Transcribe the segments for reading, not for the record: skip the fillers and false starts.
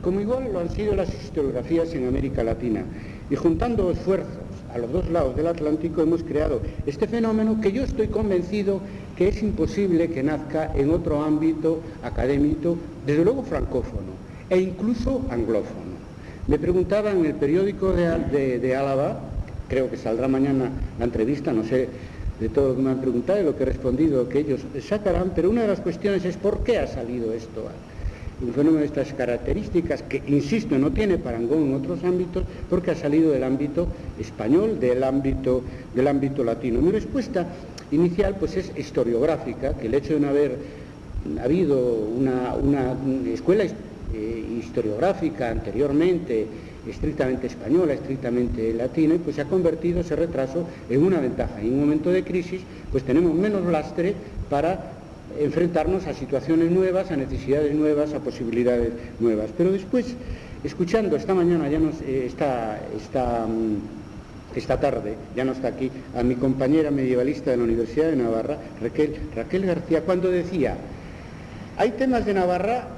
como igual lo han sido las historiografías en América Latina. Y juntando esfuerzos a los dos lados del Atlántico hemos creado este fenómeno que yo estoy convencido que es imposible que nazca en otro ámbito académico, desde luego francófono, e incluso anglófono. Me preguntaban en el periódico de Álava, creo que saldrá mañana la entrevista, no sé de todo lo que me han preguntado y lo que he respondido que ellos sacarán, pero una de las cuestiones es ¿por qué ha salido esto? Un fenómeno de estas características que, insisto, no tiene parangón en otros ámbitos porque ha salido del ámbito español, del ámbito latino. Mi respuesta inicial pues es historiográfica, que el hecho de no haber habido una escuela historiográfica anteriormente estrictamente española, estrictamente latina, pues se ha convertido ese retraso en una ventaja. En un momento de crisis pues tenemos menos lastre para enfrentarnos a situaciones nuevas, a necesidades nuevas, a posibilidades nuevas. Pero después, escuchando esta mañana, esta tarde, ya no está aquí, a mi compañera medievalista de la Universidad de Navarra, Raquel García, cuando decía, hay temas de Navarra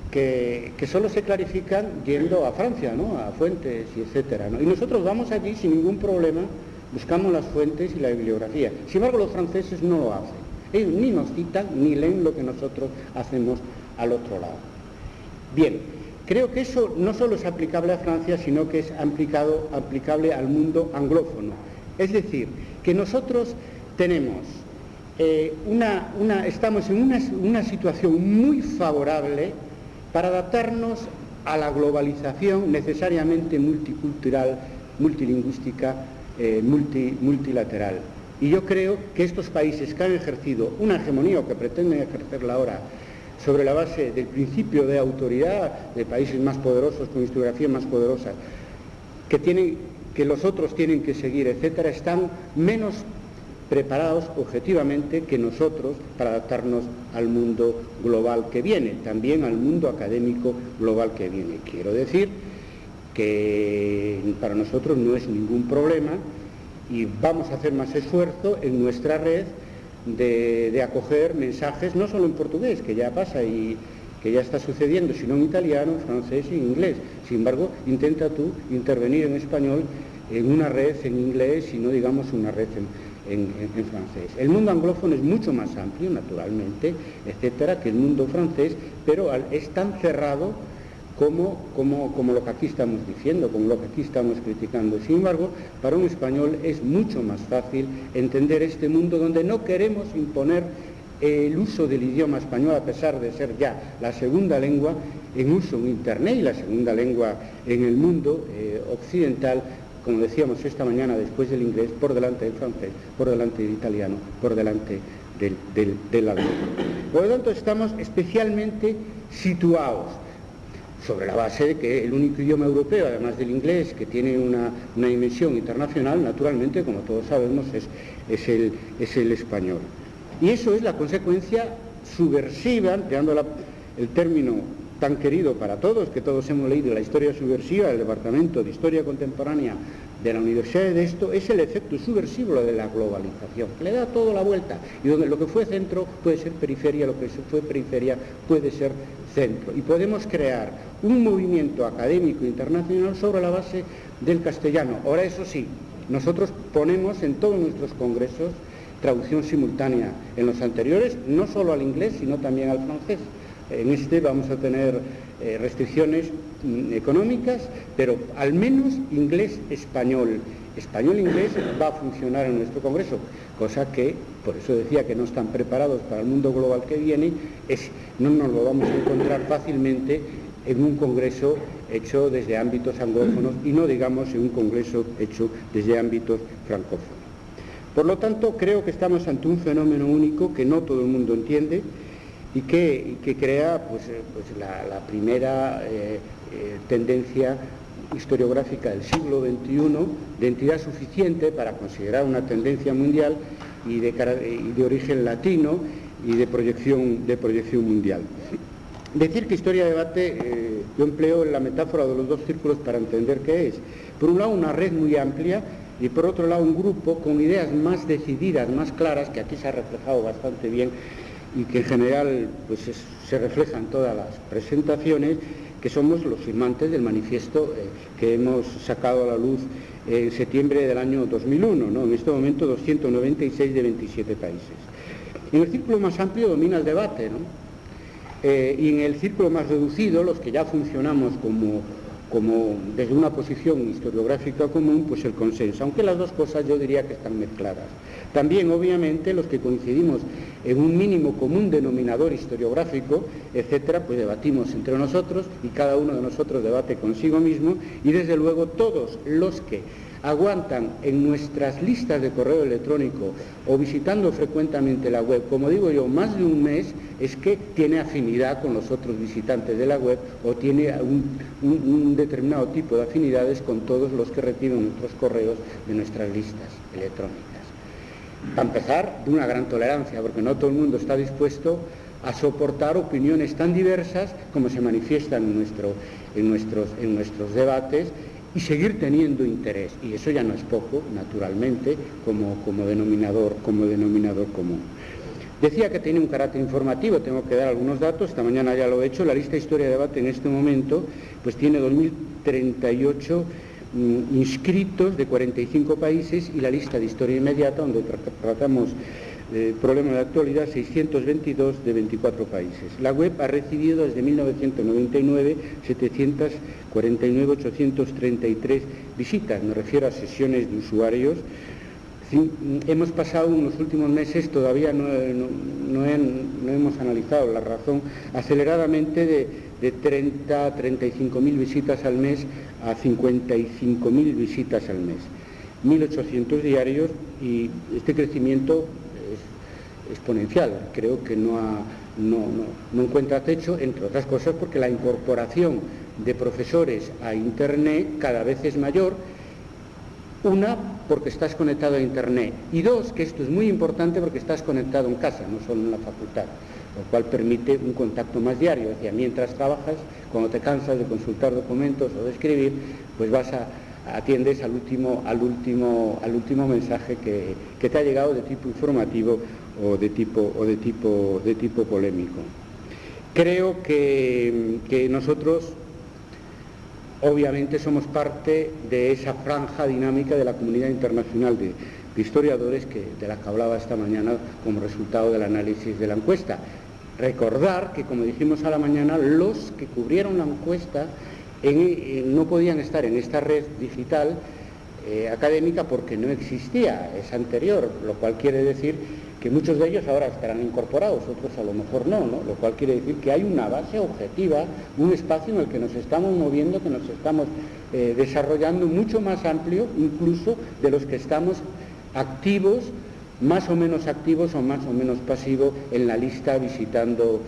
que solo se clarifican yendo a Francia, ¿no?, a fuentes y etcétera, ¿no? Y nosotros vamos allí sin ningún problema, buscamos las fuentes y la bibliografía. Sin embargo, los franceses no lo hacen. Ellos ni nos citan ni leen lo que nosotros hacemos al otro lado. Bien, creo que eso no solo es aplicable a Francia, sino que es aplicable al mundo anglófono. Es decir, que nosotros tenemos estamos en una situación muy favorable para adaptarnos a la globalización necesariamente multicultural, multilingüística, multilateral. Y yo creo que estos países que han ejercido una hegemonía o que pretenden ejercerla ahora sobre la base del principio de autoridad de países más poderosos, con historiografías más poderosas, que los otros tienen que seguir, etcétera, están menos preparados objetivamente que nosotros para adaptarnos al mundo global que viene, también al mundo académico global que viene. Quiero decir que para nosotros no es ningún problema y vamos a hacer más esfuerzo en nuestra red de acoger mensajes, no solo en portugués, que ya pasa y que ya está sucediendo, sino en italiano, francés y inglés. Sin embargo, intenta tú intervenir en español en una red en inglés y no digamos una red en francés. El mundo anglófono es mucho más amplio, naturalmente, etcétera, que el mundo francés, pero es tan cerrado como lo que aquí estamos diciendo, como lo que aquí estamos criticando. Sin embargo, para un español es mucho más fácil entender este mundo donde no queremos imponer el uso del idioma español, a pesar de ser ya la segunda lengua en uso en Internet y la segunda lengua en el mundo occidental, como decíamos esta mañana, después del inglés, por delante del francés, por delante del italiano, por delante del alemán. Por lo tanto, estamos especialmente situados sobre la base de que el único idioma europeo, además del inglés, que tiene una dimensión internacional, naturalmente, como todos sabemos, es el español. Y eso es la consecuencia subversiva, empleando el término tan querido para todos, que todos hemos leído la historia subversiva del Departamento de Historia Contemporánea de la Universidad de Deusto, es el efecto subversivo de la globalización, que le da toda la vuelta, y donde lo que fue centro puede ser periferia, lo que fue periferia puede ser centro. Y podemos crear un movimiento académico internacional sobre la base del castellano. Ahora, eso sí, nosotros ponemos en todos nuestros congresos traducción simultánea. En los anteriores, no solo al inglés, sino también al francés. En este vamos a tener restricciones económicas, pero al menos inglés-español, español-inglés va a funcionar en nuestro congreso, cosa que, por eso decía que no están preparados para el mundo global que viene, no nos lo vamos a encontrar fácilmente en un congreso hecho desde ámbitos anglófonos y no digamos en un congreso hecho desde ámbitos francófonos. Por lo tanto, creo que estamos ante un fenómeno único que no todo el mundo entiende y que crea la primera tendencia historiográfica del siglo XXI de entidad suficiente para considerar una tendencia mundial y de origen latino y de proyección mundial. Decir que historia-debate, yo empleo la metáfora de los dos círculos para entender qué es. Por un lado, una red muy amplia y por otro lado, un grupo con ideas más decididas, más claras, que aquí se ha reflejado bastante bien y que en general se reflejan todas las presentaciones, que somos los firmantes del manifiesto que hemos sacado a la luz en septiembre del año 2001, ¿no? En este momento 296 de 27 países. En el círculo más amplio domina el debate, ¿no? Y en el círculo más reducido, los que ya funcionamos como desde una posición historiográfica común, pues el consenso, aunque las dos cosas yo diría que están mezcladas. También, obviamente, los que coincidimos en un mínimo común denominador historiográfico, etcétera, pues debatimos entre nosotros y cada uno de nosotros debate consigo mismo, y desde luego todos los que aguantan en nuestras listas de correo electrónico o visitando frecuentemente la web, como digo yo, más de un mes, es que tiene afinidad con los otros visitantes de la web o tiene un determinado tipo de afinidades con todos los que reciben nuestros correos de nuestras listas electrónicas. Para empezar, de una gran tolerancia, porque no todo el mundo está dispuesto a soportar opiniones tan diversas como se manifiestan en nuestros debates, y seguir teniendo interés, y eso ya no es poco, naturalmente, como denominador común. Decía que tiene un carácter informativo, tengo que dar algunos datos, esta mañana ya lo he hecho. La lista Historia de Debate en este momento pues tiene 2038 inscritos de 45 países, y la lista de Historia Inmediata, donde tratamos problemas de actualidad, 622 de 24 países. La web ha recibido desde 1999 749.833 visitas, me refiero a sesiones de usuarios. Hemos pasado en los últimos meses, todavía no hemos analizado la razón, aceleradamente de 30 a 35.000 visitas al mes a 55.000 visitas al mes. 1.800 diarios, y este crecimiento exponencial, creo que no encuentra techo, entre otras cosas porque la incorporación de profesores a Internet cada vez es mayor. Una, porque estás conectado a Internet, y dos, que esto es muy importante, porque estás conectado en casa, no solo en la facultad, lo cual permite un contacto más diario. Hacia mientras trabajas, cuando te cansas de consultar documentos o de escribir, pues atiendes al último mensaje que te ha llegado de tipo informativo o de tipo polémico. Creo que nosotros obviamente somos parte de esa franja dinámica de la comunidad internacional de historiadores de la que hablaba esta mañana como resultado del análisis de la encuesta. Recordar que, como dijimos a la mañana, los que cubrieron la encuesta no podían estar en esta red digital académica porque no existía, es anterior, lo cual quiere decir que muchos de ellos ahora estarán incorporados, otros a lo mejor no, lo cual quiere decir que hay una base objetiva, un espacio en el que nos estamos moviendo, que nos estamos desarrollando, mucho más amplio incluso de los que estamos activos, más o menos activos o más o menos pasivos en la lista, visitando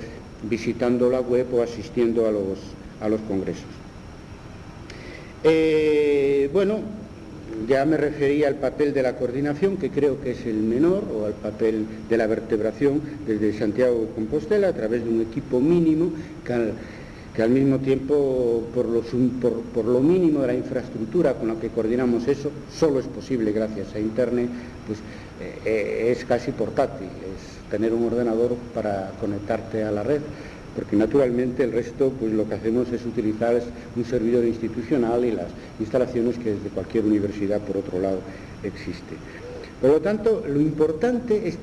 la web o asistiendo a los congresos. Bueno, ya me refería al papel de la coordinación, que creo que es el menor, o al papel de la vertebración desde Santiago de Compostela a través de un equipo mínimo que al mismo tiempo, por lo mínimo de la infraestructura con la que coordinamos eso, solo es posible gracias a Internet, pues es casi portátil, es tener un ordenador para conectarte a la red, porque naturalmente el resto, pues lo que hacemos es utilizar un servidor institucional y las instalaciones que desde cualquier universidad, por otro lado, existe. Por lo tanto, lo importante es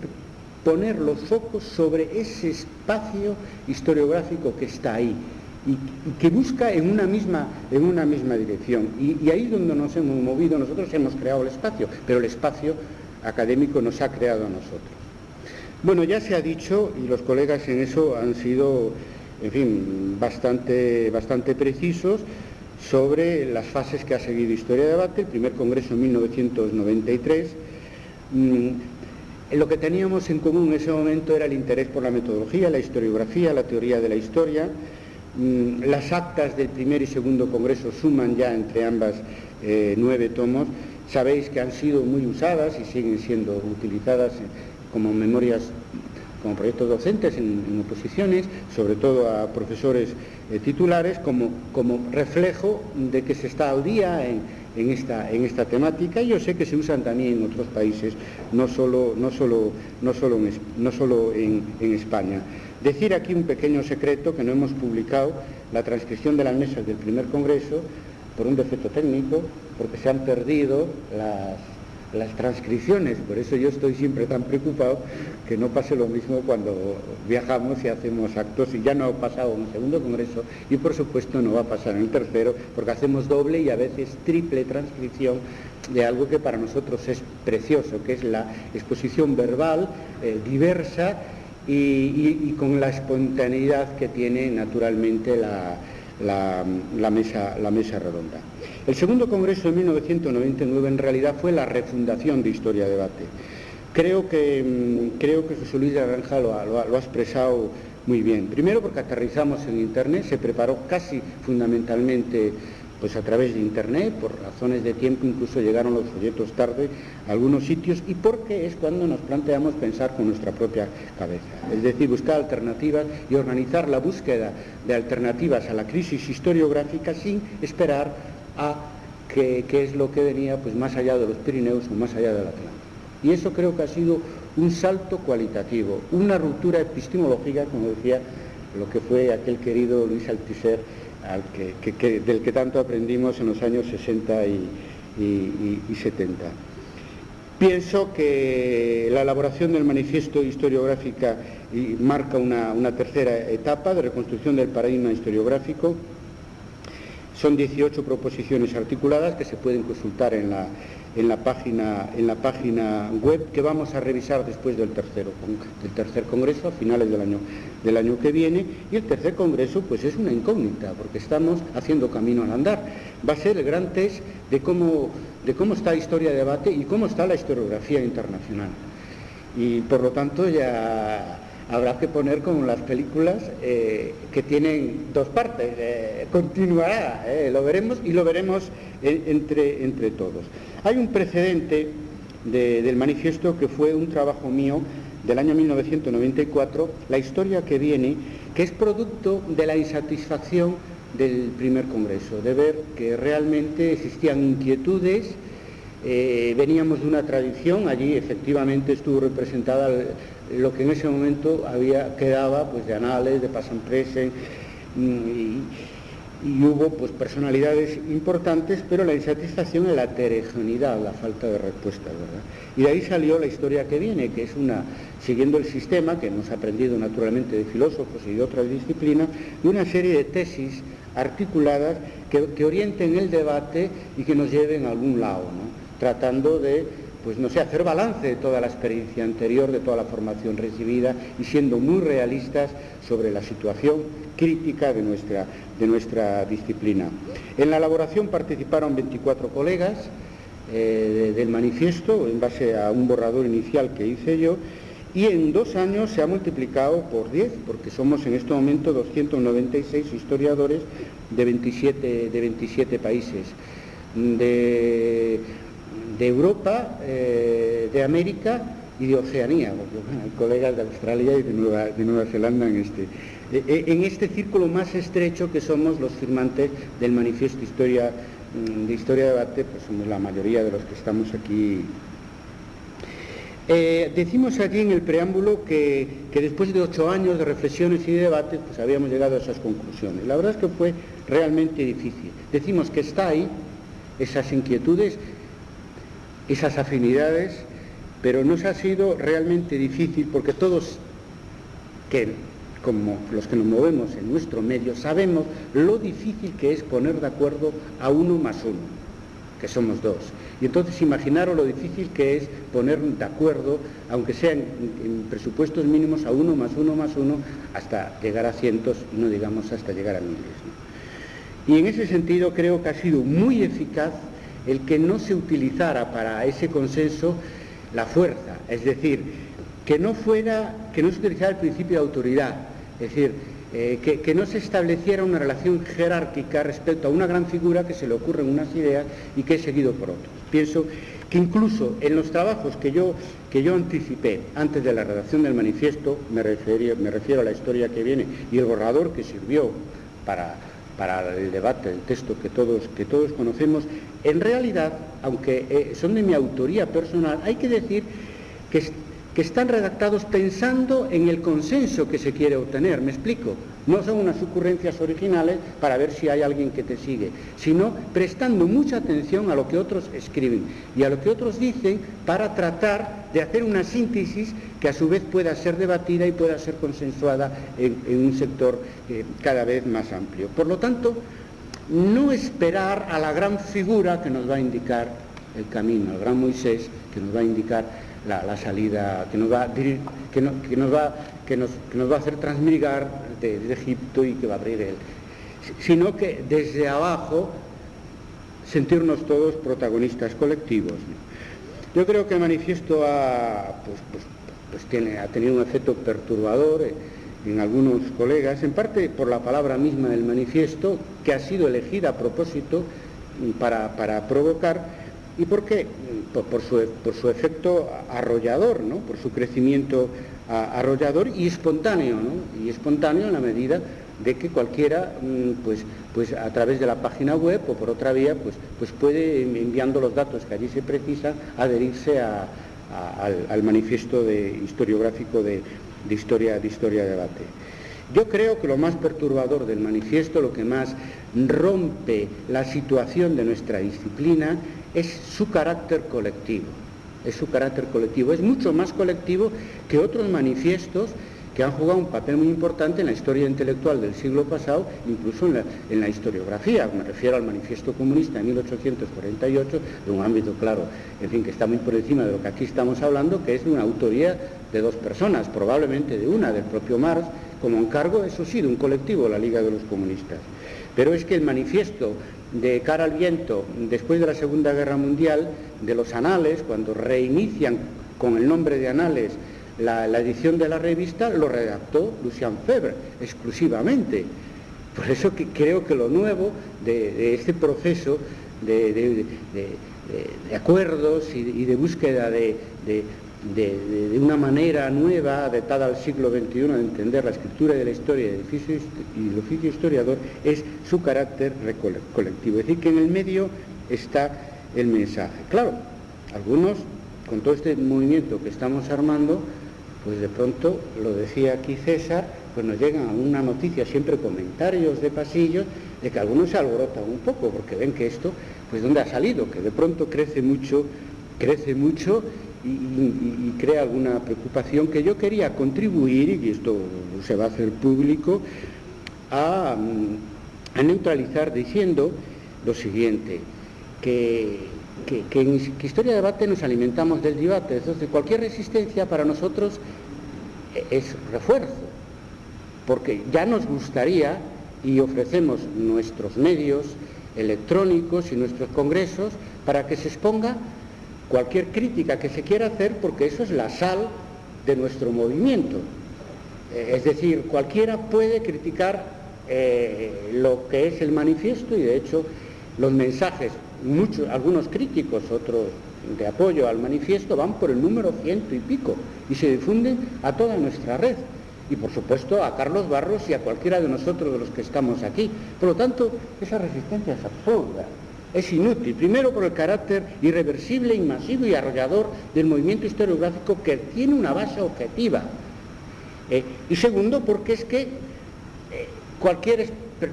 poner los focos sobre ese espacio historiográfico que está ahí y que busca en una misma dirección. Y ahí es donde nos hemos movido. Nosotros hemos creado el espacio, pero el espacio académico nos ha creado a nosotros. Bueno, ya se ha dicho, y los colegas en eso han sido, en fin, bastante precisos sobre las fases que ha seguido Historia de Debate. El primer congreso en 1993. Lo que teníamos en común en ese momento era el interés por la metodología, la historiografía, la teoría de la historia. Las actas del primer y segundo congreso suman ya entre ambas 9 tomos. Sabéis que han sido muy usadas y siguen siendo utilizadas como memorias, como proyectos docentes en oposiciones, sobre todo a profesores titulares, como reflejo de que se está al día en esta temática. Y yo sé que se usan también en otros países, no solo en España. Decir aquí un pequeño secreto que no hemos publicado, la transcripción de las mesas del primer congreso por un defecto técnico, porque se han perdido las transcripciones. Por eso yo estoy siempre tan preocupado que no pase lo mismo cuando viajamos y hacemos actos, y ya no ha pasado en el segundo congreso y por supuesto no va a pasar en el tercero, porque hacemos doble y a veces triple transcripción de algo que para nosotros es precioso, que es la exposición verbal diversa y con la espontaneidad que tiene naturalmente la mesa redonda. El segundo congreso de 1999 en realidad fue la refundación de Historia Debate. Creo que José Luis de la Granja lo ha expresado muy bien. Primero porque aterrizamos en Internet, se preparó casi fundamentalmente pues a través de Internet, por razones de tiempo incluso llegaron los folletos tarde a algunos sitios, y porque es cuando nos planteamos pensar con nuestra propia cabeza, es decir, buscar alternativas y organizar la búsqueda de alternativas a la crisis historiográfica sin esperar a qué es lo que venía pues más allá de los Pirineos o más allá del Atlántico. Y eso creo que ha sido un salto cualitativo, una ruptura epistemológica, como decía lo que fue aquel querido Luis Althusser, del que tanto aprendimos en los años 60 y 70. Pienso que la elaboración del manifiesto historiográfica marca una tercera etapa de reconstrucción del paradigma historiográfico. Son 18 proposiciones articuladas que se pueden consultar en la página web, que vamos a revisar después del tercer congreso a finales del año que viene. Y el tercer congreso pues es una incógnita, porque estamos haciendo camino al andar. Va a ser el gran test de cómo está la Historia de Debate y cómo está la historiografía internacional, y por lo tanto ya habrá que poner como las películas que tienen dos partes, continuará, lo veremos, y lo veremos entre todos. Hay un precedente del manifiesto que fue un trabajo mío del año 1994, La historia que viene, que es producto de la insatisfacción del primer congreso, de ver que realmente existían inquietudes. Veníamos de una tradición, allí efectivamente estuvo representada lo que en ese momento quedaba pues de anales, de Pasan-Presen, y hubo pues personalidades importantes, pero la insatisfacción es la heterogeneidad, la falta de respuestas, ¿verdad? Y de ahí salió la historia que viene, que es siguiendo el sistema que hemos aprendido naturalmente de filósofos y de otras disciplinas, de una serie de tesis articuladas que orienten el debate y que nos lleven a algún lado, ¿no? Tratando de, pues no sé, hacer balance de toda la experiencia anterior, de toda la formación recibida, y siendo muy realistas sobre la situación crítica de nuestra disciplina. En la elaboración participaron 24 colegas del manifiesto, en base a un borrador inicial que hice yo, y en 2 años se ha multiplicado por 10, porque somos en este momento 296 historiadores de 27 países, de Europa, de América y de Oceanía, porque bueno, hay colegas de Australia y de Nueva Zelanda en este círculo más estrecho que somos los firmantes del manifiesto de Historia de Debate, pues somos la mayoría de los que estamos aquí. Decimos allí en el preámbulo que después de 8 años de reflexiones y de debates pues habíamos llegado a esas conclusiones. La verdad es que fue realmente difícil. Decimos que está ahí, esas inquietudes, esas afinidades, pero nos ha sido realmente difícil, porque todos, como los que nos movemos en nuestro medio, sabemos lo difícil que es poner de acuerdo a 1 más 1, que somos 2. Y entonces imaginaros lo difícil que es poner de acuerdo, aunque sean en presupuestos mínimos, a 1 más 1 más 1, hasta llegar a cientos, y no digamos hasta llegar a miles, ¿no? Y en ese sentido creo que ha sido muy eficaz el que no se utilizara para ese consenso la fuerza, es decir, que no se utilizara el principio de autoridad, es decir, que no se estableciera una relación jerárquica respecto a una gran figura que se le ocurren unas ideas y que es seguido por otros. Pienso que incluso en los trabajos que yo anticipé antes de la redacción del manifiesto, me refiero a la historia que viene y el borrador que sirvió para el debate, el texto que todos conocemos, en realidad, aunque son de mi autoría personal, hay que decir que están redactados pensando en el consenso que se quiere obtener. ¿Me explico? No son unas ocurrencias originales para ver si hay alguien que te sigue, sino prestando mucha atención a lo que otros escriben y a lo que otros dicen para tratar de hacer una síntesis que a su vez pueda ser debatida y pueda ser consensuada en un sector cada vez más amplio. Por lo tanto, no esperar a la gran figura que nos va a indicar el camino, al gran Moisés que nos va a indicar la salida, que nos va a hacer transmigrar de Egipto y que va a abrir él, sino que desde abajo sentirnos todos protagonistas colectivos, ¿no? Yo creo que el manifiesto ha tenido un efecto perturbador en algunos colegas, en parte por la palabra misma del manifiesto, que ha sido elegida a propósito para provocar. ¿Y por qué? Por su efecto arrollador, ¿no? Por su crecimiento arrollador y espontáneo, ¿no? Y espontáneo en la medida de que cualquiera, pues a través de la página web o por otra vía, pues puede, enviando los datos que allí se precisan, adherirse al manifiesto historiográfico de historia debate. Yo creo que lo más perturbador del manifiesto, lo que más rompe la situación de nuestra disciplina, es su carácter colectivo. Es mucho más colectivo que otros manifiestos que han jugado un papel muy importante en la historia intelectual del siglo pasado, incluso en la historiografía. Me refiero al manifiesto comunista de 1848, de un ámbito, claro, en fin, que está muy por encima de lo que aquí estamos hablando, que es de una autoría de dos personas, probablemente de una, del propio Marx, como encargo, eso sí, de un colectivo, la Liga de los Comunistas. Pero es que el manifiesto de Cara al Viento, después de la Segunda Guerra Mundial, de los Anales, cuando reinician con el nombre de Anales la edición de la revista, lo redactó Lucien Febvre exclusivamente. Por eso que creo que lo nuevo de este proceso de acuerdos y de búsqueda de una manera nueva, adaptada al siglo XXI, de entender la escritura de la historia y el oficio historiador, es su carácter colectivo. Es decir, que en el medio está el mensaje. Claro, algunos, con todo este movimiento que estamos armando, pues de pronto, lo decía aquí César, pues nos llegan una noticia, siempre comentarios de pasillos, de que algunos se alborotan un poco, porque ven que esto, pues ¿dónde ha salido? Que de pronto crece mucho y crea alguna preocupación, que yo quería contribuir, y esto se va a hacer público, a neutralizar diciendo lo siguiente, que en Historia de Debate nos alimentamos del debate. Entonces cualquier resistencia para nosotros es refuerzo, porque ya nos gustaría, y ofrecemos nuestros medios electrónicos y nuestros congresos para que se exponga cualquier crítica que se quiera hacer, porque eso es la sal de nuestro movimiento. Es decir, cualquiera puede criticar lo que es el manifiesto, y de hecho los mensajes, algunos críticos, otros de apoyo al manifiesto, van por el número 100 y pico y se difunden a toda nuestra red, y por supuesto a Carlos Barros y a cualquiera de nosotros de los que estamos aquí. Por lo tanto, esa resistencia es absurda, es inútil, primero por el carácter irreversible, masivo y arrollador del movimiento historiográfico, que tiene una base objetiva, y segundo porque es que cualquier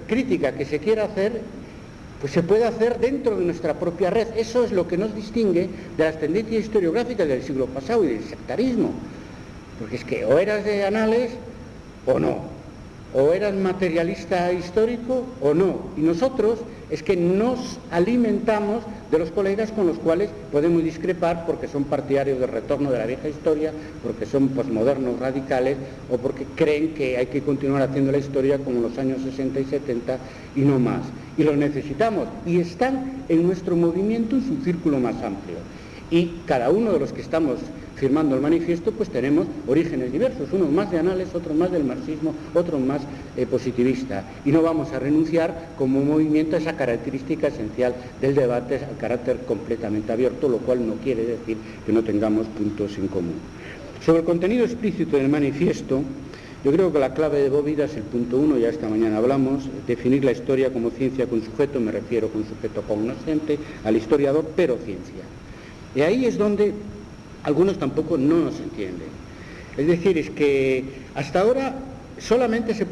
crítica que se quiera hacer, pues se puede hacer dentro de nuestra propia red. Eso es lo que nos distingue de las tendencias historiográficas del siglo pasado y del sectarismo, porque es que o eras de Anales o no, o eras materialista histórico o no, y nosotros es que nos alimentamos de los colegas con los cuales podemos discrepar, porque son partidarios del retorno de la vieja historia, porque son posmodernos radicales, o porque creen que hay que continuar haciendo la historia como en los años 60 y 70 y no más. Y los necesitamos, y están en nuestro movimiento en su círculo más amplio. Y cada uno de los que estamos firmando el manifiesto, pues tenemos orígenes diversos, unos más de Anales, otros más del marxismo, otros más positivista, y no vamos a renunciar como movimiento a esa característica esencial del debate, al carácter completamente abierto, lo cual no quiere decir que no tengamos puntos en común. Sobre el contenido explícito del manifiesto, yo creo que la clave de Bóveda es el punto 1, ya esta mañana hablamos, definir la historia como ciencia con sujeto, me refiero con sujeto cognoscente, al historiador, pero ciencia. Y ahí es donde algunos tampoco no nos entienden. Es decir, es que hasta ahora solamente se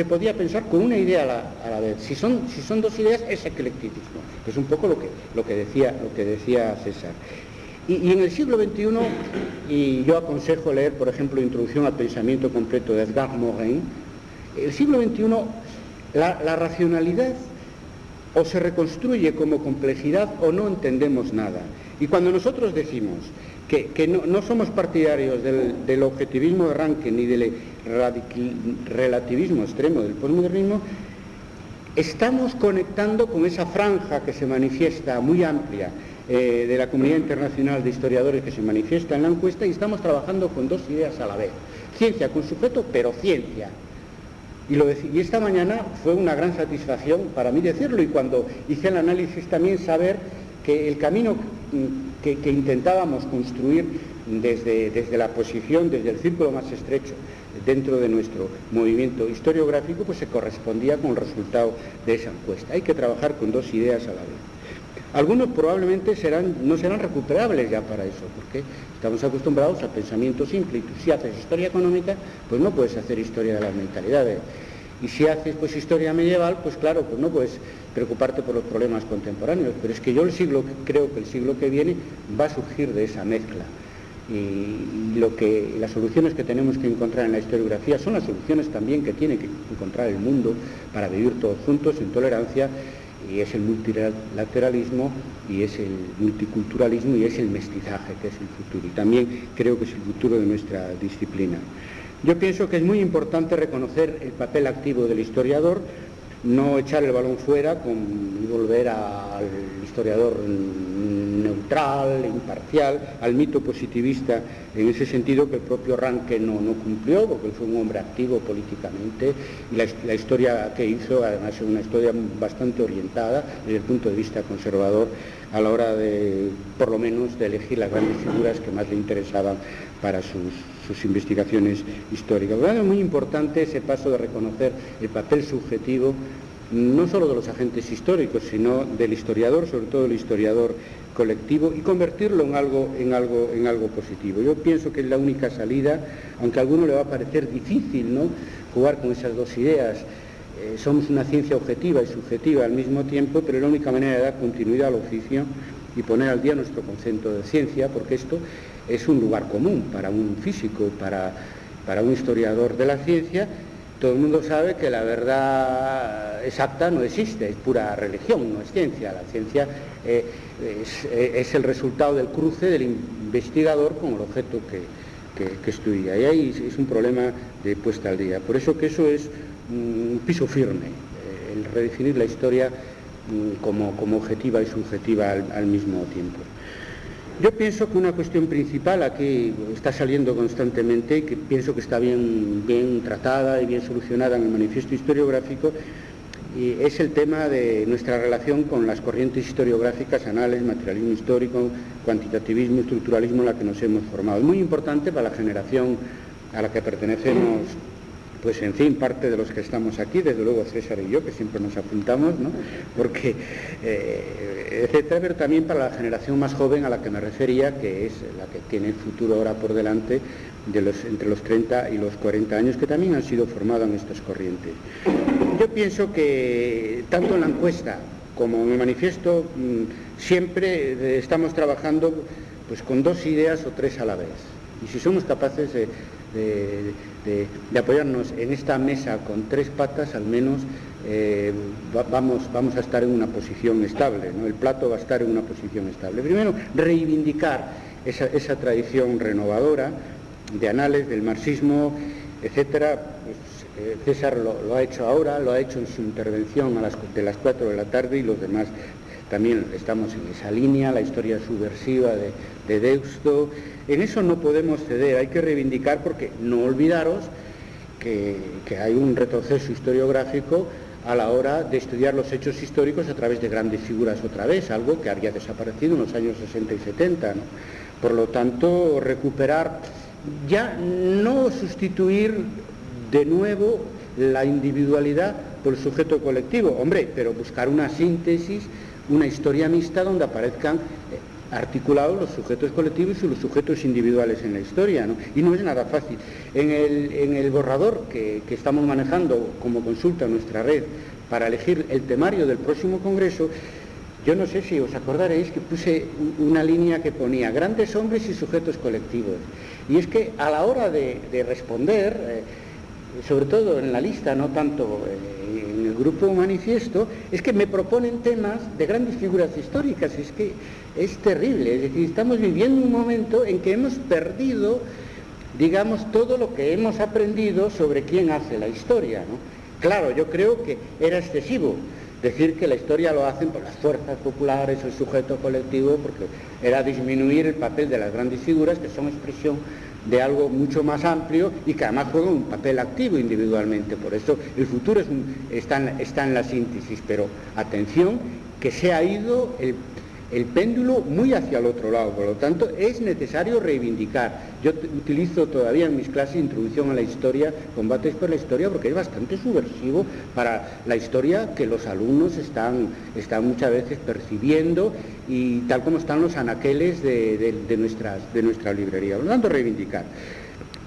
podía pensar con una idea a la vez. Si son dos ideas, es eclecticismo, que es un poco lo que decía César. Y en el siglo XXI, y yo aconsejo leer, por ejemplo, Introducción al pensamiento completo de Edgar Morin, el siglo XXI, la racionalidad o se reconstruye como complejidad o no entendemos nada. Y cuando nosotros decimos que no somos partidarios del objetivismo de arranque ni del relativismo extremo del posmodernismo, estamos conectando con esa franja que se manifiesta muy amplia de la comunidad internacional de historiadores que se manifiesta en la encuesta, y estamos trabajando con dos ideas a la vez: ciencia con sujeto, pero ciencia. Y esta mañana fue una gran satisfacción para mí decirlo, y cuando hice el análisis también saber que el camino que intentábamos construir desde la posición, desde el círculo más estrecho dentro de nuestro movimiento historiográfico, pues se correspondía con el resultado de esa encuesta. Hay que trabajar con dos ideas a la vez. Algunos probablemente no serán recuperables ya para eso, porque estamos acostumbrados al pensamiento simple, y tú, si haces historia económica, pues no puedes hacer historia de las mentalidades. Y si haces pues historia medieval, pues claro, pues no puedes preocuparte por los problemas contemporáneos. Pero es que yo creo que el siglo que viene va a surgir de esa mezcla. Y las soluciones que tenemos que encontrar en la historiografía son las soluciones también que tiene que encontrar el mundo para vivir todos juntos en tolerancia, y es el multilateralismo, y es el multiculturalismo, y es el mestizaje, que es el futuro. Y también creo que es el futuro de nuestra disciplina. Yo pienso que es muy importante reconocer el papel activo del historiador, no echar el balón fuera y volver al historiador neutral, imparcial, al mito positivista, en ese sentido que el propio Ranke no cumplió, porque él fue un hombre activo políticamente, y la historia que hizo además es una historia bastante orientada desde el punto de vista conservador a la hora de, por lo menos, de elegir las grandes figuras que más le interesaban para sus investigaciones históricas. Es muy importante ese paso de reconocer el papel subjetivo no solo de los agentes históricos, sino del historiador, sobre todo el historiador colectivo, y convertirlo en algo positivo. Yo pienso que es la única salida, aunque a alguno le va a parecer difícil, ¿no?, jugar con esas dos ideas. Somos una ciencia objetiva y subjetiva al mismo tiempo, pero es la única manera de dar continuidad al oficio y poner al día nuestro concepto de ciencia, porque esto es un lugar común para un físico, para un historiador de la ciencia. Todo el mundo sabe que la verdad exacta no existe, es pura religión, no es ciencia. La ciencia es el resultado del cruce del investigador con el objeto que estudia, y ahí es un problema de puesta al día. Por eso que eso es un piso firme, el redefinir la historia como objetiva y subjetiva al mismo tiempo. Yo pienso que una cuestión principal aquí está saliendo constantemente, y que pienso que está bien tratada y bien solucionada en el manifiesto historiográfico, y es el tema de nuestra relación con las corrientes historiográficas, análisis, materialismo histórico, cuantitativismo, estructuralismo, en la que nos hemos formado. Es muy importante para la generación a la que pertenecemos, pues en fin, parte de los que estamos aquí, desde luego César y yo, que siempre nos apuntamos, ¿no?, porque, etcétera, pero también para la generación más joven a la que me refería, que es la que tiene el futuro ahora por delante, entre los 30 y los 40 años, que también han sido formados en estas corrientes. Yo pienso que tanto en la encuesta como en el manifiesto siempre estamos trabajando pues con dos ideas o tres a la vez, y si somos capaces de apoyarnos en esta mesa con tres patas, al menos vamos a estar en una posición estable, ¿no? El plato va a estar en una posición estable. Primero, reivindicar esa tradición renovadora de análisis del marxismo, etcétera. Pues, César lo ha hecho ahora, lo ha hecho en su intervención de las 4 de la tarde, y los demás también estamos en esa línea, la historia subversiva de Deusto. En eso no podemos ceder, hay que reivindicar, porque no olvidaros que hay un retroceso historiográfico a la hora de estudiar los hechos históricos a través de grandes figuras otra vez, algo que había desaparecido en los años 60 y 70, ¿no? Por lo tanto, recuperar, ya no sustituir de nuevo la individualidad por el sujeto colectivo, hombre, pero buscar una síntesis, una historia mixta donde aparezcan articulado los sujetos colectivos y los sujetos individuales en la historia, ¿no? Y no es nada fácil. En el borrador que estamos manejando como consulta en nuestra red para elegir el temario del próximo congreso, yo no sé si os acordaréis que puse una línea que ponía grandes hombres y sujetos colectivos. Y es que a la hora de responder, sobre todo en la lista, no tanto en el grupo manifiesto, es que me proponen temas de grandes figuras históricas. Es que es terrible. Es decir, estamos viviendo un momento en que hemos perdido, digamos, todo lo que hemos aprendido sobre quién hace la historia, ¿no? Claro, yo creo que era excesivo decir que la historia lo hacen por las fuerzas populares, el sujeto colectivo, porque era disminuir el papel de las grandes figuras, que son expresión de algo mucho más amplio y que además juegan un papel activo individualmente. Por eso el futuro está en la síntesis, pero atención, que se ha ido el péndulo muy hacia el otro lado. Por lo tanto, es necesario reivindicar. Yo utilizo todavía en mis clases introducción a la historia, combates por la historia, porque es bastante subversivo para la historia que los alumnos están muchas veces percibiendo, y tal como están los anaqueles de nuestra librería. Por lo tanto, reivindicar.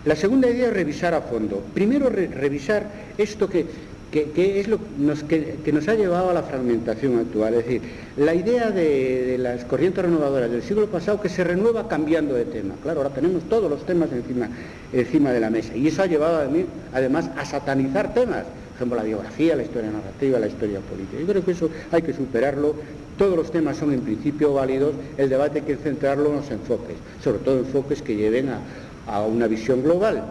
La segunda idea es revisar a fondo. Primero, revisar esto que es lo que nos ha llevado a la fragmentación actual. Es decir, la idea de las corrientes renovadoras del siglo pasado, que se renueva cambiando de tema. Claro, ahora tenemos todos los temas encima de la mesa, y eso ha llevado además a satanizar temas, por ejemplo la biografía, la historia narrativa, la historia política. Yo creo que eso hay que superarlo. Todos los temas son en principio válidos, el debate hay que centrarlo en los enfoques, sobre todo enfoques que lleven a una visión global.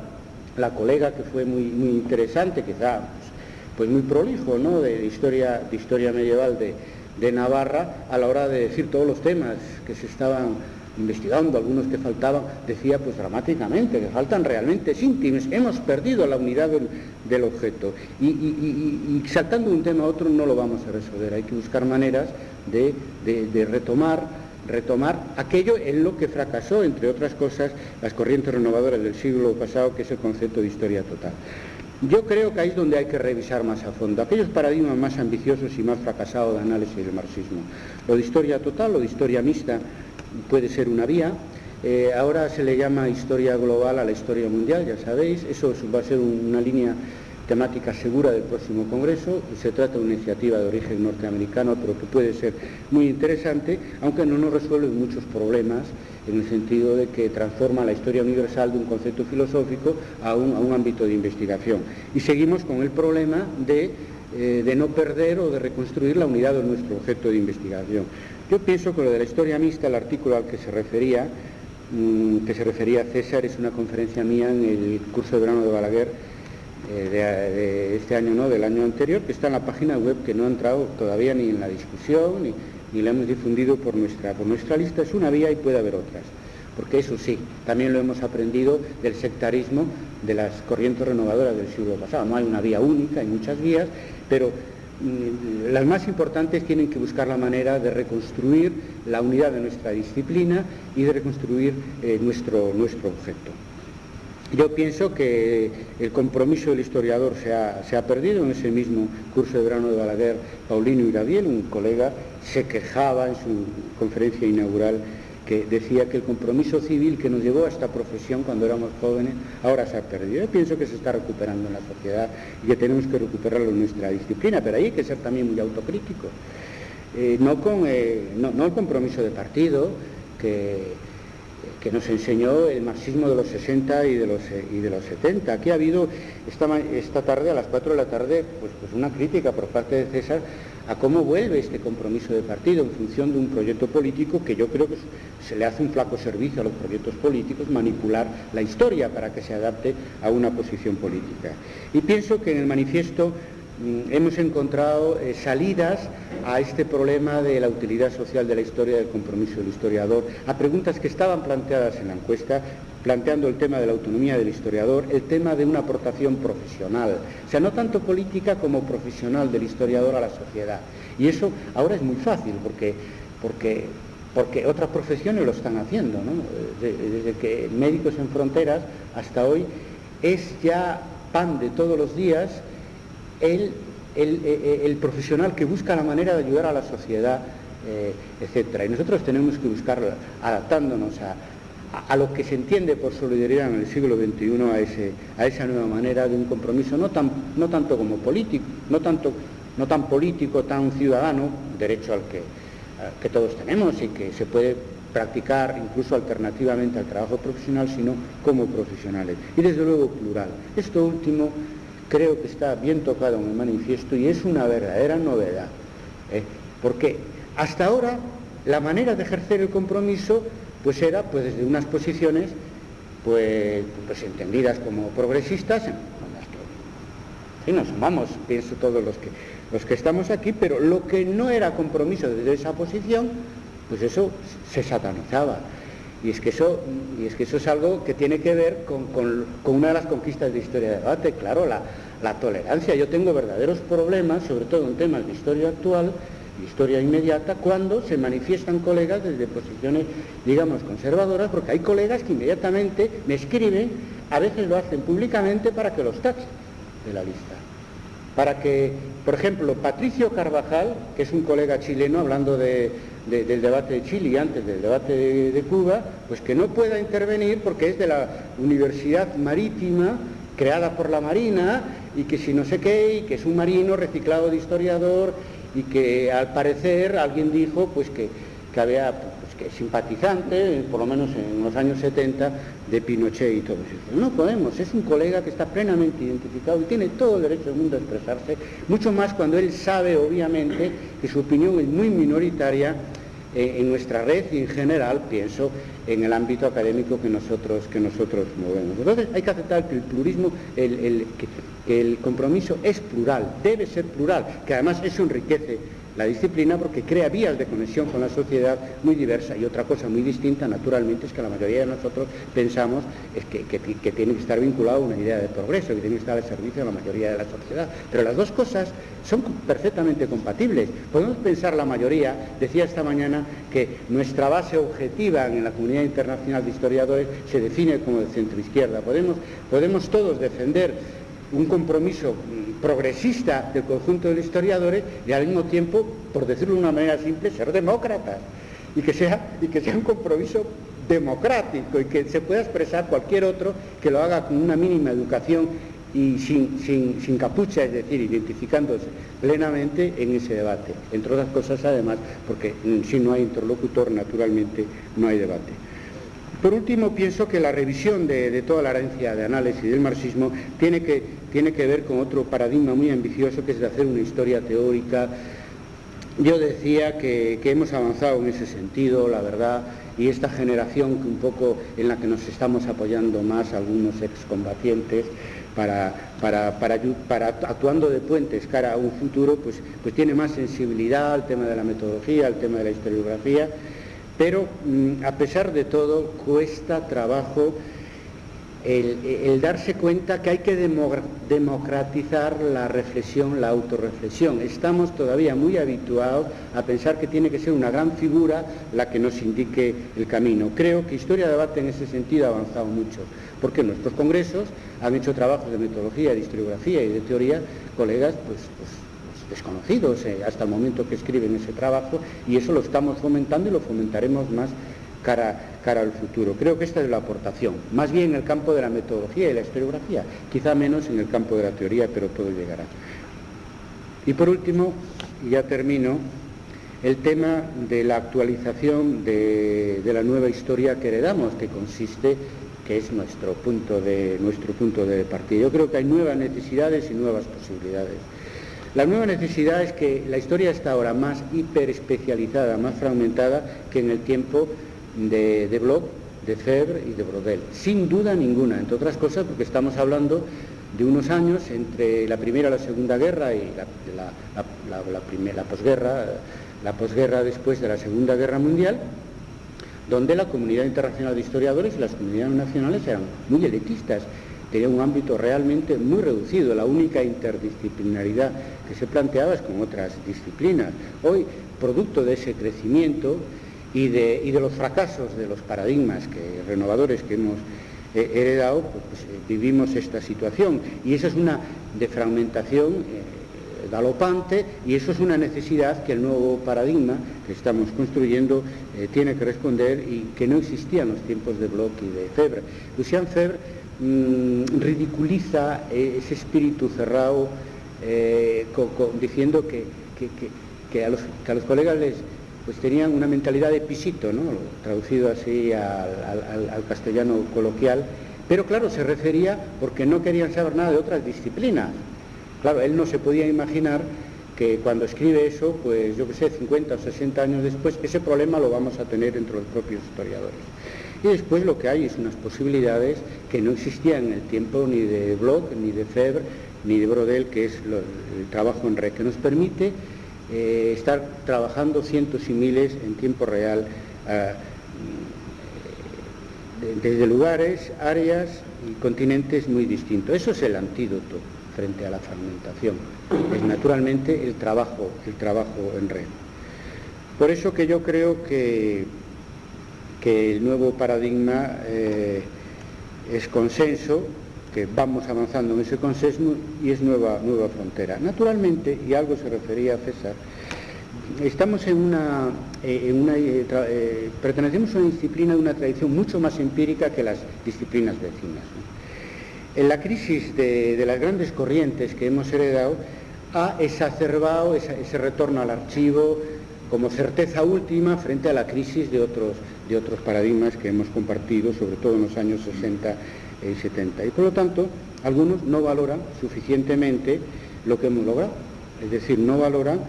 La colega, que fue muy interesante, quizá pues muy prolijo, ¿no?, de historia medieval de Navarra, a la hora de decir todos los temas que se estaban investigando, algunos que faltaban, decía pues dramáticamente que faltan realmente síntomas, hemos perdido la unidad del objeto, y saltando de un tema a otro no lo vamos a resolver. Hay que buscar maneras de retomar aquello en lo que fracasó, entre otras cosas, las corrientes renovadoras del siglo pasado, que es el concepto de historia total. Yo creo que ahí es donde hay que revisar más a fondo aquellos paradigmas más ambiciosos y más fracasados de análisis del marxismo. Lo de historia total, lo de historia mixta puede ser una vía. Ahora se le llama historia global a la historia mundial, ya sabéis. Eso va a ser una línea temática segura del próximo congreso. Se trata de una iniciativa de origen norteamericano, pero que puede ser muy interesante, aunque no nos resuelve muchos problemas, en el sentido de que transforma la historia universal de un concepto filosófico a un ámbito de investigación. Y seguimos con el problema de no perder o de reconstruir la unidad de nuestro objeto de investigación. Yo pienso que lo de la historia mixta, el artículo al que se refería César, es una conferencia mía en el curso de verano de Balaguer de este año, no, del año anterior, que está en la página web, que no ha entrado todavía ni en la discusión, ni la hemos difundido por nuestra lista. Es una vía y puede haber otras, porque eso sí, también lo hemos aprendido del sectarismo de las corrientes renovadoras del siglo pasado. No hay una vía única, hay muchas vías, pero las más importantes tienen que buscar la manera de reconstruir la unidad de nuestra disciplina y de reconstruir nuestro objeto. Yo pienso que el compromiso del historiador se ha perdido. En ese mismo curso de verano de Balaguer, Paulino Iradiel, un colega, se quejaba en su conferencia inaugural, que decía que el compromiso civil que nos llevó a esta profesión cuando éramos jóvenes ahora se ha perdido. Yo pienso que se está recuperando en la sociedad y que tenemos que recuperarlo en nuestra disciplina, pero ahí hay que ser también muy autocrítico. No el compromiso de partido que nos enseñó el marxismo de los 60 y de los 70. Aquí ha habido esta tarde, a las 4 de la tarde, pues una crítica por parte de César a cómo vuelve este compromiso de partido en función de un proyecto político, que yo creo que se le hace un flaco servicio a los proyectos políticos manipular la historia para que se adapte a una posición política. Y pienso que en el manifiesto hemos encontrado salidas a este problema de la utilidad social de la historia, del compromiso del historiador, a preguntas que estaban planteadas en la encuesta, planteando el tema de la autonomía del historiador, el tema de una aportación profesional, o sea, no tanto política como profesional del historiador a la sociedad. Y eso ahora es muy fácil, porque otras profesiones lo están haciendo, ¿no? Desde que Médicos Sin Fronteras hasta hoy es ya pan de todos los días el profesional que busca la manera de ayudar a la sociedad etcétera. Y nosotros tenemos que buscar, adaptándonos a lo que se entiende por solidaridad en el siglo XXI, a esa nueva manera de un compromiso, no tanto como político, no tan político, tan ciudadano, derecho al que todos tenemos y que se puede practicar incluso alternativamente al trabajo profesional, sino como profesionales. Y desde luego plural. Esto último creo que está bien tocado en el manifiesto y es una verdadera novedad, porque hasta ahora la manera de ejercer el compromiso pues era pues desde unas posiciones pues entendidas como progresistas, en las que sí, nos sumamos, pienso todos los que estamos aquí, pero lo que no era compromiso desde esa posición, pues eso se satanizaba. Y es que eso es algo que tiene que ver con una de las conquistas de historia de debate, claro, la tolerancia. Yo tengo verdaderos problemas, sobre todo en temas de historia actual, historia inmediata, cuando se manifiestan colegas desde posiciones, digamos, conservadoras, porque hay colegas que inmediatamente me escriben, a veces lo hacen públicamente para que los tachen de la lista. Para que, por ejemplo, Patricio Carvajal, que es un colega chileno, hablando del debate de Chile y antes del debate de Cuba, pues que no pueda intervenir porque es de la Universidad Marítima, creada por la Marina, y que si no sé qué, y que es un marino reciclado de historiador, y que al parecer alguien dijo pues que había pues, que simpatizante, por lo menos en los años 70, de Pinochet y todo eso. No podemos, es un colega que está plenamente identificado y tiene todo el derecho del mundo a expresarse, mucho más cuando él sabe obviamente que su opinión es muy minoritaria en nuestra red y en general, pienso, en el ámbito académico que nosotros movemos. Entonces hay que aceptar que el plurismo, que el compromiso es plural, debe ser plural, que además eso enriquece la disciplina porque crea vías de conexión con la sociedad muy diversa. Y otra cosa muy distinta, naturalmente, es que la mayoría de nosotros pensamos que tiene que estar vinculado a una idea de progreso, que tiene que estar al servicio de la mayoría de la sociedad. Pero las dos cosas son perfectamente compatibles. Podemos pensar la mayoría, decía esta mañana, que nuestra base objetiva en la comunidad internacional de historiadores se define como de centroizquierda. Podemos todos defender un compromiso progresista del conjunto de los historiadores y al mismo tiempo, por decirlo de una manera simple, ser demócratas y que sea un compromiso democrático y que se pueda expresar cualquier otro que lo haga con una mínima educación y sin capucha, es decir, identificándose plenamente en ese debate. Entre otras cosas, además, porque si no hay interlocutor, naturalmente no hay debate. Por último, pienso que la revisión de toda la herencia de análisis del marxismo tiene que ver con otro paradigma muy ambicioso, que es de hacer una historia teórica. Yo decía que hemos avanzado en ese sentido, la verdad, y esta generación que un poco en la que nos estamos apoyando más algunos excombatientes para actuando de puentes cara a un futuro, pues tiene más sensibilidad al tema de la metodología, al tema de la historiografía. Pero a pesar de todo cuesta trabajo el darse cuenta que hay que democratizar la reflexión, la autorreflexión. Estamos todavía muy habituados a pensar que tiene que ser una gran figura la que nos indique el camino. Creo que Historia de Debate en ese sentido ha avanzado mucho, porque nuestros congresos han hecho trabajos de metodología, de historiografía y de teoría, colegas pues desconocidos hasta el momento que escriben ese trabajo, y eso lo estamos fomentando y lo fomentaremos más cara al futuro. Creo que esta es la aportación, más bien en el campo de la metodología y la historiografía, quizá menos en el campo de la teoría, pero todo llegará. Y por último, y ya termino, el tema de la actualización de la nueva historia que heredamos, que consiste, que es nuestro punto de partida. Yo creo que hay nuevas necesidades y nuevas posibilidades. La nueva necesidad es que la historia está ahora más hiperespecializada, más fragmentada que en el tiempo de Bloch, de Febvre y de Brodel, sin duda ninguna, entre otras cosas porque estamos hablando de unos años entre la Primera y la Segunda Guerra y la posguerra después de la Segunda Guerra Mundial, donde la comunidad internacional de historiadores y las comunidades nacionales eran muy elitistas. Tenía un ámbito realmente muy reducido, la única interdisciplinaridad que se planteaba es con otras disciplinas. Hoy, producto de ese crecimiento y de los fracasos de los paradigmas renovadores que hemos heredado, pues vivimos esta situación, y esa es una defragmentación galopante, y eso es una necesidad que el nuevo paradigma que estamos construyendo tiene que responder y que no existía en los tiempos de Bloch y de Febvre. Lucien Febvre ridiculiza ese espíritu cerrado diciendo que a los colegas pues tenían una mentalidad de pisito, ¿no? Traducido así al castellano coloquial, pero claro, se refería porque no querían saber nada de otras disciplinas. Claro, él no se podía imaginar que cuando escribe eso, pues yo que sé, 50 o 60 años después, ese problema lo vamos a tener entre los propios historiadores. Y después lo que hay es unas posibilidades que no existían en el tiempo ni de Bloch, ni de Febvre, ni de Brodel, que es el trabajo en red, que nos permite estar trabajando cientos y miles en tiempo real, desde lugares, áreas y continentes muy distintos. Eso es el antídoto frente a la fragmentación, es naturalmente el trabajo en red. Por eso que yo creo que el nuevo paradigma es consenso, que vamos avanzando en ese consenso y es nueva frontera. Naturalmente, y algo se refería a César, estamos pertenecemos a una disciplina de una tradición mucho más empírica que las disciplinas vecinas, ¿no? En la crisis de las grandes corrientes que hemos heredado ha exacerbado ese retorno al archivo como certeza última frente a la crisis de otros paradigmas que hemos compartido, sobre todo en los años 60 y 70. Y por lo tanto, algunos no valoran suficientemente lo que hemos logrado. Es decir, no valoran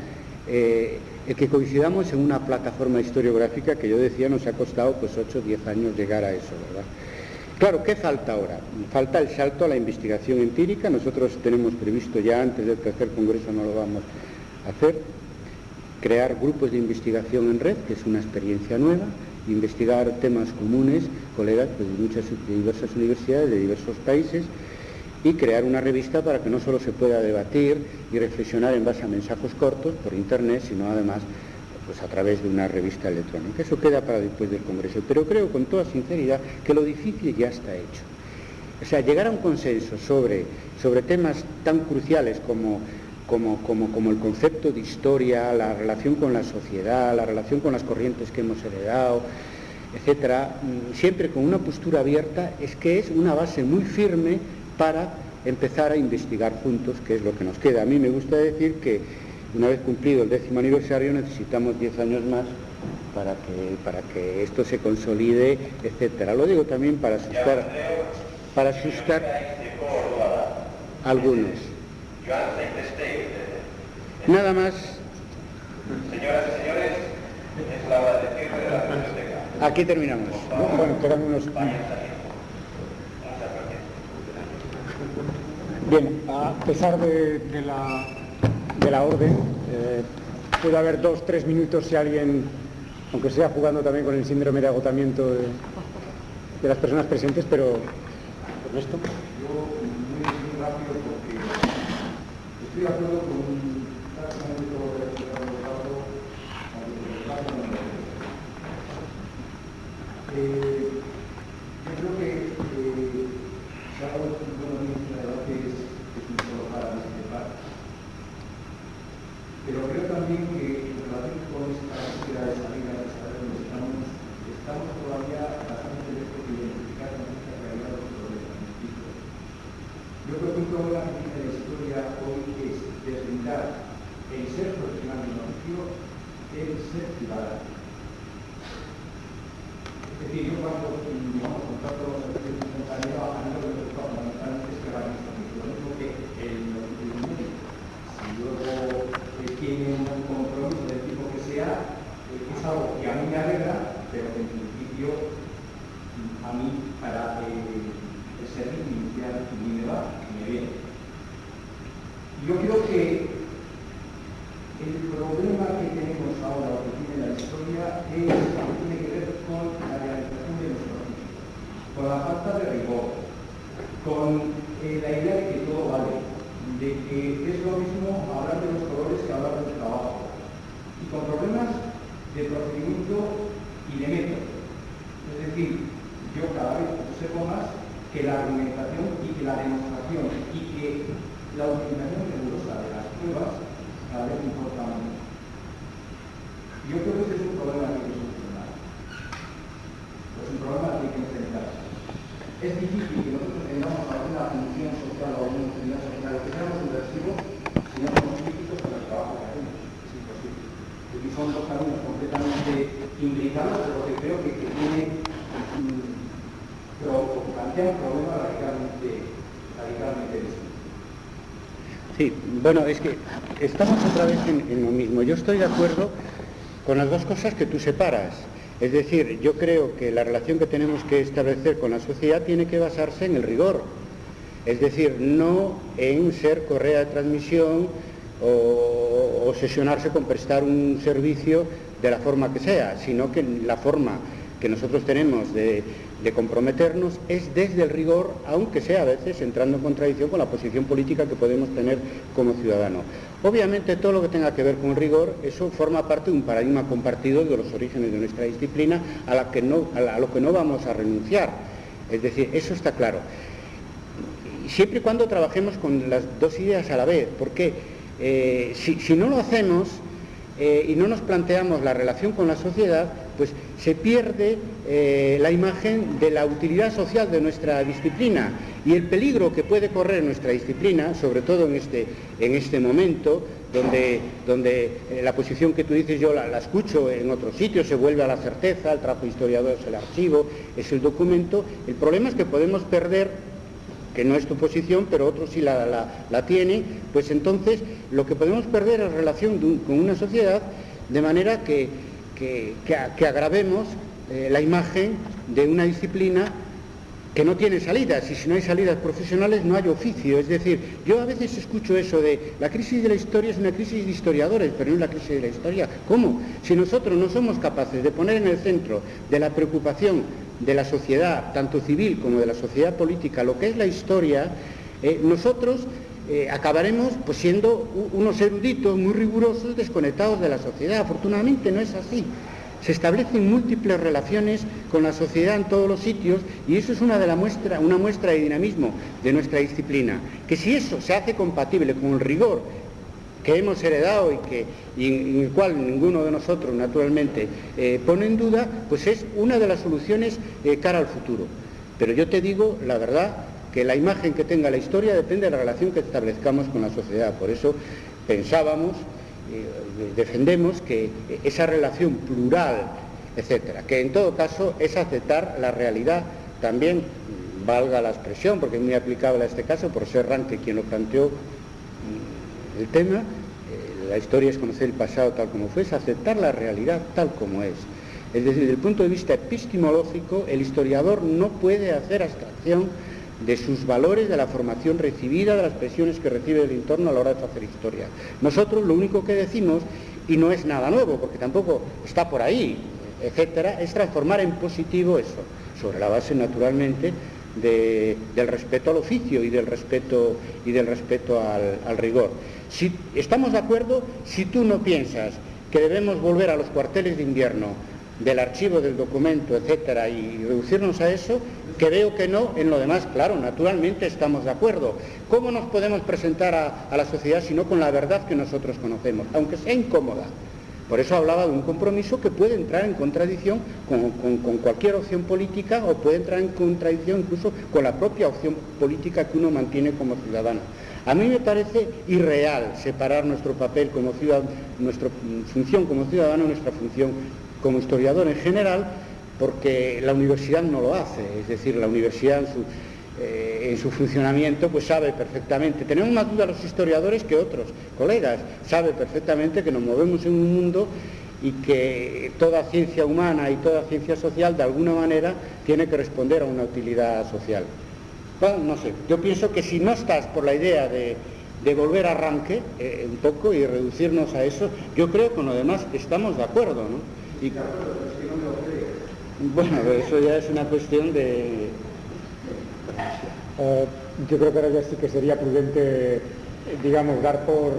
el que coincidamos en una plataforma historiográfica que yo decía nos ha costado pues 8 o 10 años llegar a eso, ¿verdad? Claro, ¿qué falta ahora? Falta el salto a la investigación empírica. Nosotros tenemos previsto ya, antes del tercer congreso no lo vamos a hacer, crear grupos de investigación en red, que es una experiencia nueva, investigar temas comunes, colegas pues, de diversas universidades, de diversos países, y crear una revista para que no solo se pueda debatir y reflexionar en base a mensajes cortos por internet, sino además pues a través de una revista electrónica. Eso queda para después del Congreso, pero creo con toda sinceridad que lo difícil ya está hecho. O sea, llegar a un consenso sobre temas tan cruciales como el concepto de historia, la relación con la sociedad, la relación con las corrientes que hemos heredado, etcétera, siempre con una postura abierta, es que es una base muy firme para empezar a investigar juntos, que es lo que nos queda. A mí me gusta decir que una vez cumplido el 10º aniversario necesitamos 10 años más para que esto se consolide, etcétera. Lo digo también para asustar a algunos. Nada más. Señoras y señores, es la hora de cierre de la biblioteca. Aquí terminamos. Bueno, quedan unos... Bien, a pesar de la orden, puede haber 2 o 3 minutos si alguien, aunque sea jugando también con el síndrome de agotamiento de las personas presentes, pero Ernesto. Yo muy rápido porque estoy de acuerdo con prácticamente todo lo que ha explicado Ricardo, aunque se me pasa en el yo creo que se ha dado un buen inicio, la verdad que es un solo para discrepar. Pero creo también que en relación con esta búsqueda de salida de saber dónde estamos todavía bastante lejos de identificar con esta realidad los problemas. Yo creo que un problema que tiene la historia hoy es deslindar el ser profesional de un oficio del ser ciudadano. Es decir, yo cuando contrato los servicios de compañía, a mí lo que me gusta fundamentalmente es que hagan esto mismo, lo mismo que el oficio médico. Si luego tiene un compromiso del tipo que sea, es algo que a mí me alegra, pero que en principio a mí para el servicio inicial ni me va ni me viene. Yo creo que el problema que tenemos ahora, o que tiene la historia, tiene que ver con la realización de nuestro oficio, con la falta de rigor, con la idea de que todo vale, de que es lo mismo hablar de los colores que hablar del trabajo, y con problemas de procedimiento y de método. Es decir, yo cada vez observo más que la argumentación y que la demostración y que la utilización rigurosa de las pruebas cada vez importan menos. Yo creo que ese es un problema que hay que solucionar. Es un problema que hay que enfrentarse. Es difícil que nosotros tengamos alguna función social o alguna utilidad social, que seamos subversivos, si no somos críticos con el trabajo que hacemos. Es imposible. Y son dos caminos completamente imbricados, pero que creo que plantean problemas radicalmente distintos. Sí, bueno, es que estamos otra vez en lo mismo. Yo estoy de acuerdo con las dos cosas que tú separas. Es decir, yo creo que la relación que tenemos que establecer con la sociedad tiene que basarse en el rigor. Es decir, no en ser correa de transmisión o obsesionarse con prestar un servicio de la forma que sea, sino que la forma que nosotros tenemos de comprometernos es desde el rigor, aunque sea a veces entrando en contradicción con la posición política que podemos tener como ciudadano. Obviamente todo lo que tenga que ver con rigor, eso forma parte de un paradigma compartido de los orígenes de nuestra disciplina a lo que no vamos a renunciar. Es decir, eso está claro. Siempre y cuando trabajemos con las dos ideas a la vez, porque si no lo hacemos y no nos planteamos la relación con la sociedad, pues se pierde la imagen de la utilidad social de nuestra disciplina y el peligro que puede correr nuestra disciplina, sobre todo en este momento, donde la posición que tú dices yo la escucho en otros sitios, se vuelve a la certeza, el trabajo de historiador es el archivo, es el documento. El problema es que podemos perder, que no es tu posición, pero otros sí la tienen, pues entonces lo que podemos perder es relación con una sociedad, de manera que agravemos la imagen de una disciplina que no tiene salidas, y si no hay salidas profesionales no hay oficio. Es decir, yo a veces escucho eso de la crisis de la historia es una crisis de historiadores, pero no es la crisis de la historia. ¿Cómo? Si nosotros no somos capaces de poner en el centro de la preocupación de la sociedad, tanto civil como de la sociedad política, lo que es la historia, nosotros acabaremos pues siendo unos eruditos muy rigurosos desconectados de la sociedad. Afortunadamente no es así. Se establecen múltiples relaciones con la sociedad en todos los sitios y eso es una muestra de dinamismo de nuestra disciplina, que si eso se hace compatible con el rigor que hemos heredado y en el cual ninguno de nosotros naturalmente pone en duda, pues es una de las soluciones cara al futuro. Pero yo te digo la verdad, que la imagen que tenga la historia depende de la relación que establezcamos con la sociedad. Por eso pensábamos, defendemos que esa relación plural, etcétera, que en todo caso es aceptar la realidad también, valga la expresión, porque es muy aplicable a este caso, por ser Ranke quien lo planteó el tema, la historia es conocer el pasado tal como fue, es aceptar la realidad tal como es. Es decir, desde el punto de vista epistemológico, el historiador no puede hacer abstracción de sus valores, de la formación recibida, de las presiones que recibe del entorno a la hora de hacer historia. Nosotros lo único que decimos, y no es nada nuevo, porque tampoco está por ahí, etcétera, es transformar en positivo eso, sobre la base naturalmente del respeto al oficio y del respeto al rigor. Si estamos de acuerdo, si tú no piensas que debemos volver a los cuarteles de invierno del archivo del documento, etcétera, y reducirnos a eso, que veo que no, en lo demás, claro, naturalmente estamos de acuerdo. ¿Cómo nos podemos presentar a la sociedad si no con la verdad que nosotros conocemos, aunque sea incómoda? Por eso hablaba de un compromiso que puede entrar en contradicción con cualquier opción política, o puede entrar en contradicción incluso con la propia opción política que uno mantiene como ciudadano. A mí me parece irreal separar nuestro papel como ciudadano, nuestra función como ciudadano, nuestra función como historiador en general, porque la universidad no lo hace. Es decir, la universidad en su funcionamiento pues sabe perfectamente, tenemos más duda los historiadores que otros colegas, sabe perfectamente que nos movemos en un mundo y que toda ciencia humana y toda ciencia social de alguna manera tiene que responder a una utilidad social. Bueno, no sé, yo pienso que si no estás por la idea de volver a Ranke un poco y reducirnos a eso, yo creo que con lo demás estamos de acuerdo, ¿no? Y, bueno, eso ya es una cuestión de... Yo creo que ahora ya sí que sería prudente, digamos, dar por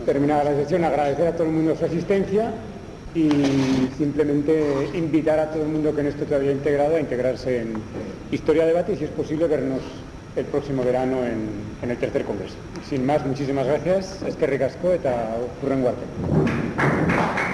terminada la sesión, agradecer a todo el mundo su asistencia y simplemente invitar a todo el mundo que no esté todavía integrado a integrarse en Historia Debate y, si es posible, vernos el próximo verano en el tercer congreso. Sin más, muchísimas gracias. Eskerrik asko eta hurrengo arte.